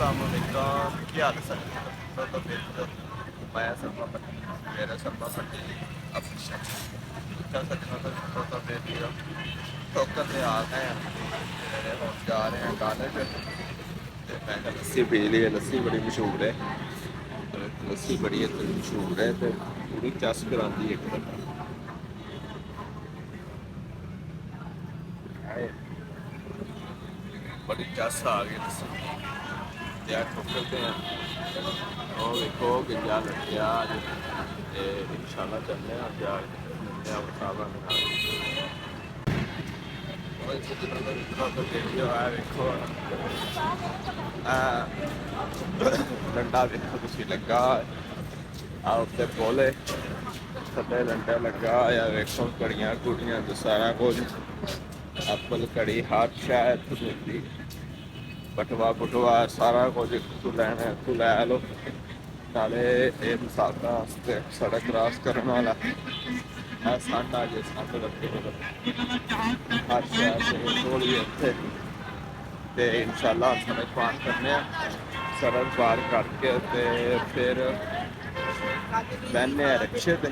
Assalamualaikum. क्या हाल है sir? तो फिर मैं सरमा पट्टी मेरा सरमा पट्टी अफिशियल क्या सजना तो फिर ठोकर से आ गए हैं और जा रहे हैं कॉलेज मैं लस्सी पी ली है लस्सी बड़ी मशहूर है लस्सी बड़ी मशहूर है तो पूरी चस कराती है बड़ी चस आ गई लस्सी त्या ठोकरते हैं और देखो गंजा लग्या इंशाल्लाह चलने मिलते हैं बतावा वीडियो है देखो डंडा देखो तुम लगा आ उत्ते बोले थले डंडा लगा या देखो कड़ियाँ कुड़ियाँ तो सारा कुछ एप्पल कड़ी हर शायद मिलती बटवा बुटवा सारा कुछ तू लैना तू लै लो नाले ये मसाला सड़क क्रॉस करने वाला संड आ जाए संड लगे हर शहर थोड़ी इतने तो इंशाल्लाह सड़क पार करने सड़क पार करके ते फिर बहने रिक्शे पे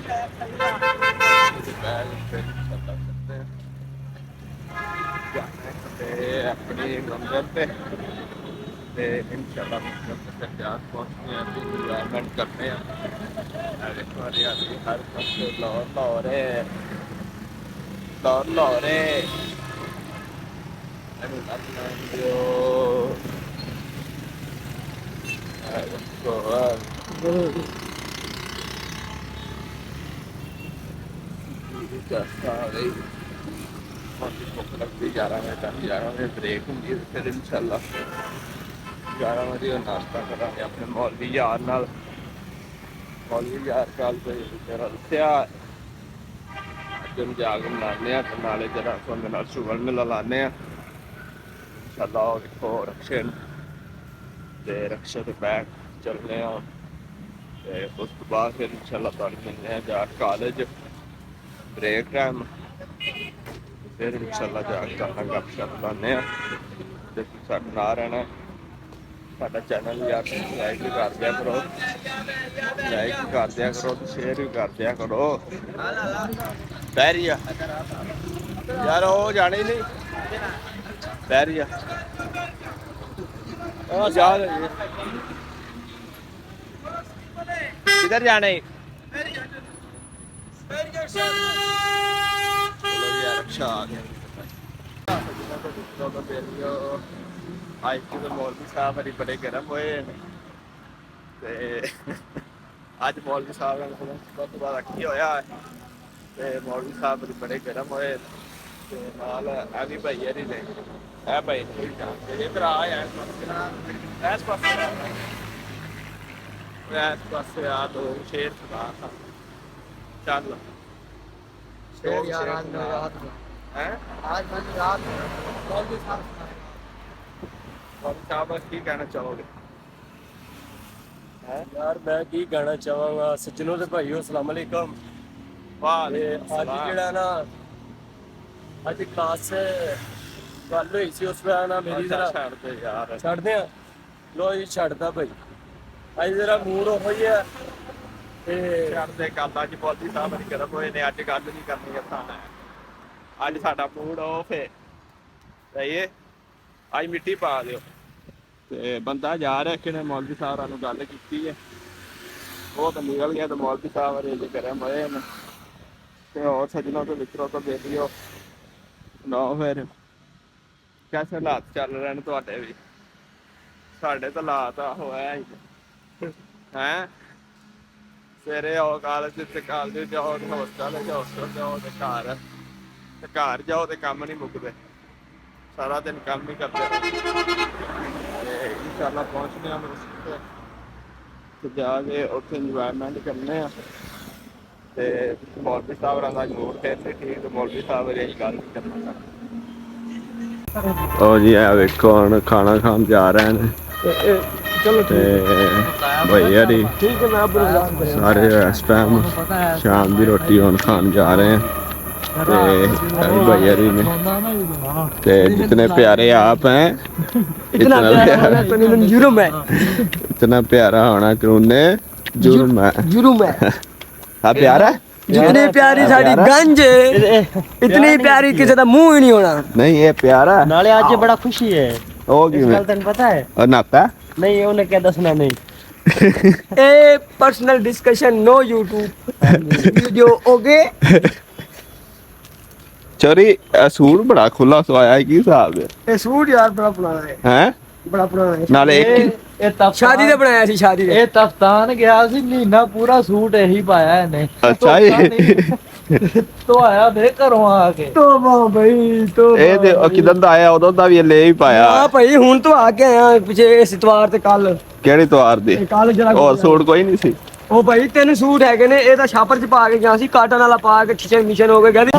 अपनी मंजिल पे इंशाल्लाह पहुँचने इंजॉयमेंट करने देखो हरियाली हर पासे लाहौर भुख लगती 11 बजे ब्रेक होंगी फिर इंशाल्लाह 11 बजे नाश्ता करा अपने मौलवी यार नाल मौलवी यार कल मेरा दस्या जाग मनाने नाले जरा थोड़े शुगर मेला लाने इंशाल्लाह देखो रक्शे रक्शे तो बैग चलने उस तो बाद फिर इंशाल्लाह तुहानू मिलने जा कॉलेज ब्रेक टाइम फिर इंशाल्लाह जाकर गपशप लाने साढ़े ना रहना साडा चैनल यार लाइक भी कर दिया करो शेयर भी कर दिया करो बैरिया यार वो जाने ही नहीं बैरिया जा किधर जाने अच्छा आ गया आज तो मौलवी साहब अभी बड़े गर्म हुए अज मौलवी साहब बहुत बार रखी होया मौलवी साहब अभी बड़े गर्म हुए भी भाई है नहीं भाई इधर इस पास आ तो शेर खुदा था चल शेर यार आज मैं रात में आज मैं रात में मौलवी साहब की कहना चाहोगे यार मैं की कहना चाहांगा सज्जनों ते भाईओ अस्सलाम वालेकुम अज जेड़ा ना अज क्लास गल हुई सी उस वजह ना मेरी जरा छड्डदे आ लो जी छड्डदा भाई अज जरा मूड ओहो ही है छड्डदे गल अज मौलवी साहब नहीं गर्म होए ने अज गल नहीं करनी अज साडा मूड ऑफ है सही अज मिट्टी पा दिओ ते बंदा जा रहा कि मौलवी साहब गल की है वो तो निकल गया तो मौलवी साहब अजे गर्म होए ते और सज्जनों तो मित्रों तो देखियो ना फिर कैसे हालात चल रहे हैं तुहाडे भी साडे तो हालात होया ही हैं सवेरे आओ कॉलेज जाओ हॉस्टल जाओ तो घर जाओ तो कम नहीं मुकते सारा दिन काम ही करते इंशाल्लाह पहुँचने तो जाके उत्थे इंजॉयमेंट करने मौलवी साहब का मूड थे ठीक तो मौलवी साहब यही गल करना जी वेखो हम खाना खान जा रहे हैं भैया जी सारे इस टाइम शाम की रोटी हम खान जा रहे हैं अभी भैया जी ने ते जितने प्यारे आप हैं इतना प्यारा कानून जुर्म है, इतना प्यारा होना कानून जुर्म है। जुर्म है। हाँ प्यारा जितनी प्यारी साड़ी गंज है, इतनी प्यारी किसी का मुंह ही नहीं होना। नहीं ये प्यारा नाले आज बड़ा खुशी है। हो इस गल तेन पता है? और नाता नहीं उन्हें क्या दसना नहीं। ए personal discussion no YouTube video okay. चोरी सूट बड़ा खुला सवाया है की हिसाब है ये सूट यार बड़ा पुराना है, हैं बड़ा पुराना है। नाले एक शादी ते बनाया सी, शादी ते। ਇਹ ਤਫਤਾਨ ਗਿਆ ਸੀ ਮਹੀਨਾ ਪੂਰਾ ਸੂਟ ਇਹੀ ਪਾਇਆ ਇਹਨੇ। अच्छा ये तो आया ਵੇ ਘਰੋਂ ਆ ਕੇ। तो वाह भाई तो ਇਹ ਤੇ ਕਿਦਾਂ ਦਾ ਆਇਆ ਉਦੋਂ ਦਾ ਵੀ ਇਹ ਲੈ ਹੀ ਪਾਇਆ ਆ ਭਾਈ ਹੁਣ ਤੋਂ ਆ ਕੇ ਆਇਆ ਪਿਛੇ ਇਸ ਇਤਵਾਰ ਤੇ ਕੱਲ ਕਿਹੜੀ ਤਵਾਰ ਦੀ ਕੱਲ ਜਰਾ ਹੋਰ ਸੂਟ ਕੋਈ ਨਹੀਂ ਸੀ ਉਹ ਭਾਈ 3 ਸੂਟ ਹੈਗੇ ਨੇ, ਇਹ ਤਾਂ ਛਾਪਰ ਚ ਪਾ ਕੇ ਗਿਆ ਸੀ, ਕਾਟਨ ਵਾਲਾ ਪਾ ਕੇ ਖਿਚੇ ਮਿਸ਼ਨ ਹੋ ਕੇ ਗਿਆ ਸੀ।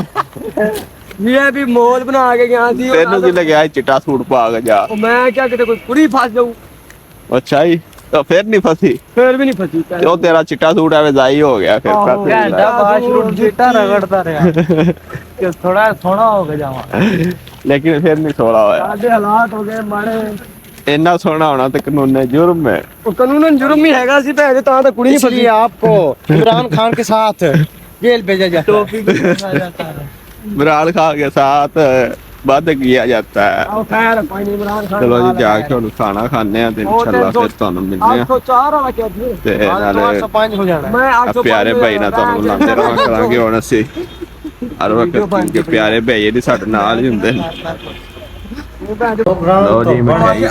ਇਹ ਵੀ ਮੋਲ ਬਣਾ ਕੇ ਗਿਆ ਸੀ। ਤੈਨੂੰ ਕੀ ਲੱਗਿਆ ਇਹ ਚਿੱਟਾ ਸੂਟ ਪਾ ਕੇ ਜਾ ਉਹ ਮੈਂ ਕਿਹਾ ਕਿਤੇ ਕੋਈ ਕੁੜੀ ਫਸ ਜਾਊ, ਅੱਛਾ ਜੀ ਤਾਂ ਫਿਰ ਨਹੀਂ ਫਸੀ ਫੇਰ ਵੀ ਨਹੀਂ ਫਸੀ। ਤੇ ਉਹ ਤੇਰਾ ਚਿੱਟਾ ਸੂਟ ਐਵੇਂ ਜ਼ਾਈ ਹੋ ਗਿਆ ਫਿਰ ਆਹੋ। ਫਸ ਗਿਆ। ਘੰਟਾ ਬਾਸ਼ਰੂਮ ਚਿੱਟਾ ਰਗੜਦਾ ਰਿਹਾ ਕਿ ਥੋੜਾ ਸੋਹਣਾ ਹੋ ਕੇ ਜਾਵਾਂ। ਲੇਕਿਨ ਫਿਰ ਨਹੀਂ ਸੋਹਣਾ ਹੋਇਆ ਸਾਡੇ ਹਾਲਾਤ ਹੋ ਗਏ ਮਾੜੇ। ਇੰਨਾ ਸੋਹਣਾ ਹੋਣਾ ਤੇ ਕਾਨੂੰਨ ਜੁਰਮ ਹੈ ਉਹ ਕਾਨੂੰਨ ਜੁਰਮ ਹੀ ਹੈਗਾ ਸੀ ਭੈਣ, ਤਾਂ ਤਾਂ ਕੁੜੀ ਨਹੀਂ ਫਸੀ। आपको इमरान खान के साथ जेल भेजा जाता है। इमरान खान के साथ ਵੱਧ किया जाता है। ਆਓ ਖੈਰ ਕੋਈ ਨਹੀਂ, ਇਮਰਾਨ ਖਾਨ ਚਲੋ ਜੀ ਜਾ ਕੇ ਹੁਣ ਖਾਣਾ ਖਾਣੇ ਆ ਤੇ ਇਨਸ਼ਾਅੱਲਾ ਫਿਰ ਤੁਹਾਨੂੰ ਮਿਲਦੇ ਆ 804 ਵਾਲਾ ਕਿਹਾ ਸੀ ਤੇ ਨਾਲੇ 805 ਹੋ ਜਾਣਾ। ਮੈਂ ਆ 805 ਪਿਆਰੇ ਭਾਈ ਨਾਲ ਤੁਹਾਨੂੰ ਬੁਲਾਉਂਦੇ ਰਹਾਂ ਕਰਾਂਗੇ ਹੁਣ ਅਸੀਂ ਹਰ ਵਕਤ ਕਿ ਪਿਆਰੇ ਭਾਈ ਇਹਦੇ ਸਾਡੇ ਨਾਲ ਹੀ ਹੁੰਦੇ ਨੇ। ਲੋ ਜੀ ਮਿਠਾਈ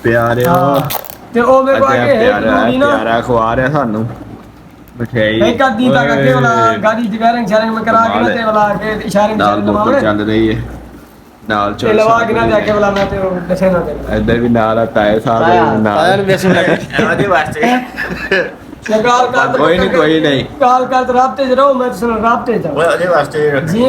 ਪਿਆਰਿਓ ਤੇ ਉਹ ਮੇਰੇ ਕੋਲ ਅੱਗੇ ਅੱਗੇ ਪਿਆਰਾ ਹੈ ਨਾ ਪਿਆਰਾ ਖਵਾ ਰਿਹਾ ਸਾਨੂੰ ਮਠਿਆਈ ਇੱਕ ਅੱਧੀ ਤੱਕ ਅੱਗੇ ਵਾਲਾ ਗਾੜੀ ਜਗਾਰਿੰਗ ਸ਼ਾਰਿੰਗ ਮੈਂ ਕਰਾ ਕੇ ਨਾ ਤੇ ਵਾਲਾ ਅੱਗੇ ਇਸ਼ਾਰੇ ਨਾਲ ਬੋਤਲ ਚੱਲ ਰਹੀ ਹੈ ਨਾਲ ਤੇ ਲਵਾ ਕੇ ਨਾ ਜਾ ਕੇ ਵਾਲਾ ਮੈਂ ਤੇ ਉਹ ਦੱਸੇ ਨਾ ਤੇ ਇੱਧਰ ਵੀ ਨਾਲ ਆ ਤਾਏ ਸਾਹਿਬ ਦੇ ਨਾਲ ਉਹਦੇ ਵਾਸਤੇ ਗਾਲ ਕਰ ਕੋਈ ਨਹੀਂ ਗਾਲ ਕਰ ਤੇ ਰਾਬਤੇ ਚ ਰਹੋ, ਮੈਂ ਤੁਹਾਨੂੰ ਰਾਬਤੇ ਚ ਉਹਦੇ ਵਾਸਤੇ ਜੀ